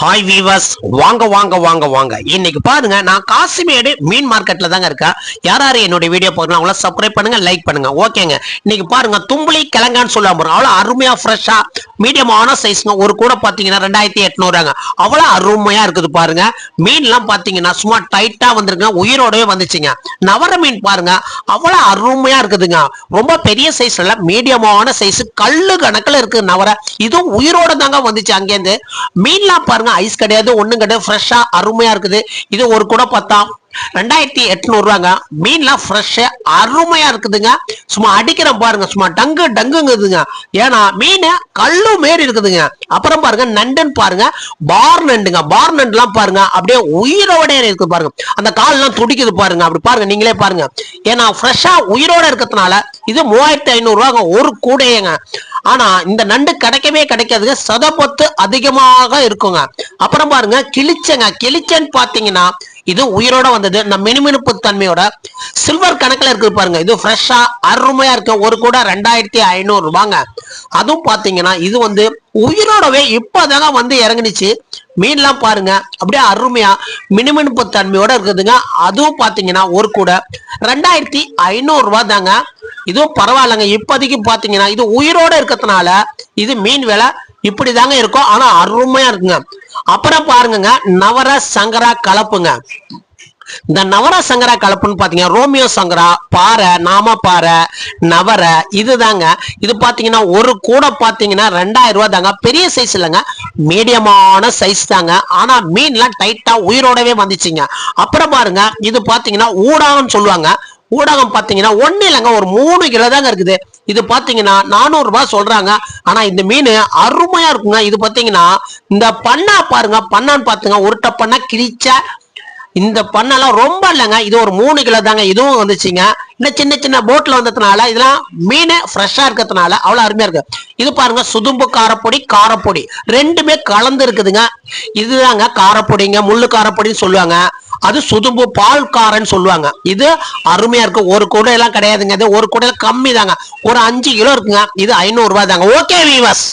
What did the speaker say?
Hi viewers, வாங்க வாங்க வாங்க வாங்க. இன்னைக்கு பாருங்க, நான் காசிமேடு மீன் மார்க்கெட்ல தாங்க இருக்கேன். யாராரு என்னோட வீடியோ போடுறாங்க அவங்கள சப்ஸ்கிரைப் பண்ணுங்க, லைக் பண்ணுங்க. ஓகேங்க. இன்னைக்கு பாருங்க, தும்புளி கிழங்கான்னு சொல்லாம அவ்வளோ அருமையா ஃப்ரெஷ்ஷா மீடியமான சைஸ்ங்க. ஒரு கூட பாத்தீங்கன்னா 2800 அவ்வளோ அருமையா இருக்குது பாருங்க. மீன்லாம் பாத்தீங்கன்னா சும்மா டைட்டா வந்துருங்க, உயிரோடவே வந்துச்சுங்க. நவர மீன் பாருங்க, அவ்வளோ அருமையா இருக்குதுங்க. ரொம்ப பெரிய சைஸ் இல்ல, மீடியமான சைஸ், கல்லு கணக்குல இருக்கு நவர. இதுவும் உயிரோட தாங்க வந்துச்சு அங்கேருந்து. மீன்லாம் பாருங்க, ஐஸ் கிடையாது, ஒண்ணும் கிடையாது, ஃப்ரெஷ்ஷா அருமையா இருக்குது. இது ஒரு கூட பார்த்தா 2800 மீன்லாம் ஃப்ரெஷ்ஷா அருமையா இருக்குதுங்க. சும்மா அடிக்கிற பாருங்க, சும்மா டங்கு டங்குங்குதுங்க. ஏன்னா மீன் கல்லு மாரி இருக்குதுங்க. அப்புறம் பாருங்க, நண்டுன்னு பாருங்க, பார் நண்டுங்க. பார் நண்டுலாம் பாருங்க, அப்படியே உயிரோட இருக்குது பாருங்க. அந்த கால்லாம் துடிக்குது பாருங்க. அப்படி பாருங்க, நீங்களே பாருங்க. ஏன்னா ஃப்ரெஷ்ஷா உயிரோட இருக்கிறதுனால இது 3500 ஒரு கூடையங்க. ஆனா இந்த நண்டு கிடைக்கவே கிடைக்காதுங்க, சதப்பத்து அதிகமாக இருக்குங்க. அப்புறம் பாருங்க, கிளிச்சன்னு பாத்தீங்கன்னா இது உயிரோட வந்தது. இந்த மினுமினுப்பு தன்மையோட சில்வர் கணக்குல இருக்கு பாருங்க. இது ஃப்ரெஷ்ஷா அருமையா இருக்கு. ஒரு கூட 2500 அதுவும் பாத்தீங்கன்னா இது வந்து உயிரோடவே இப்பதாங்க வந்து இறங்குனுச்சு. மீன்லாம் பாருங்க, அப்படியே அருமையா மினுமினுப்பு தன்மையோட இருக்குதுங்க. அதுவும் பாத்தீங்கன்னா ஒரு கூட 2500 தாங்க. இதுவும் பரவாயில்லைங்க. இப்போதைக்கு பாத்தீங்கன்னா இது உயிரோட இருக்கிறதுனால இது மீன் விலை இப்படிதாங்க இருக்கும். ஆனா அருமையா இருக்குங்க. அப்புறம் பாருங்க, நவர சங்கரா கலப்புங்க. இந்த நவர சங்கரா கலப்புன்னு பாத்தீங்கன்னா ரோமியோ சங்கரா, பாறை, நாம பாறை, நவர இதுதாங்க. இது பாத்தீங்கன்னா ஒரு கூட பாத்தீங்கன்னா 2000 தாங்க. பெரிய சைஸ் இல்லைங்க, மீடியமான சைஸ் தாங்க. ஆனா மீன்லாம் டைட்டா உயிரோடவே வந்துச்சுங்க. அப்புறம் பாருங்க, இது பாத்தீங்கன்னா ஊடாகன்னு சொல்லுவாங்க. ஊடகம் பாத்தீங்கன்னா ஒண்ணு இல்லைங்க, ஒரு 3 கிலோ தாங்க இருக்குது. இது பாத்தீங்கன்னா 400 சொல்றாங்க. ஆனா இந்த மீன் அருமையா இருக்குங்க. இது பாத்தீங்கன்னா இந்த பண்ணா பாருங்க, பண்ணான்னு பாத்துங்க, உருட்ட பண்ணா கிழிச்சா. இந்த பண்ணெல்லாம் ரொம்ப இல்லைங்க, இது ஒரு 3 கிலோ தாங்க. இதுவும் வந்துச்சுங்க. இந்த சின்ன சின்ன போட்ல வந்ததுனால இதெல்லாம் மீன் ஃப்ரெஷ்ஷா இருக்கிறதுனால அவ்வளவு அருமையா இருக்கு. இது பாருங்க, சுதும்பு காரப்பொடி ரெண்டுமே கலந்து இருக்குதுங்க. இதுதாங்க காரப்பொடிங்க, முள்ளு காரப்பொடின்னு சொல்லுவாங்க. அது சுதும்பு பால் காரன்னு சொல்லுவாங்க. இது அருமையா இருக்கு. ஒரு கூட எல்லாம் கிடையாதுங்க. இது ஒரு கூட கம்மி தாங்க, ஒரு 5 கிலோ இருக்குங்க. இது 500 தாங்க. Okay viewers.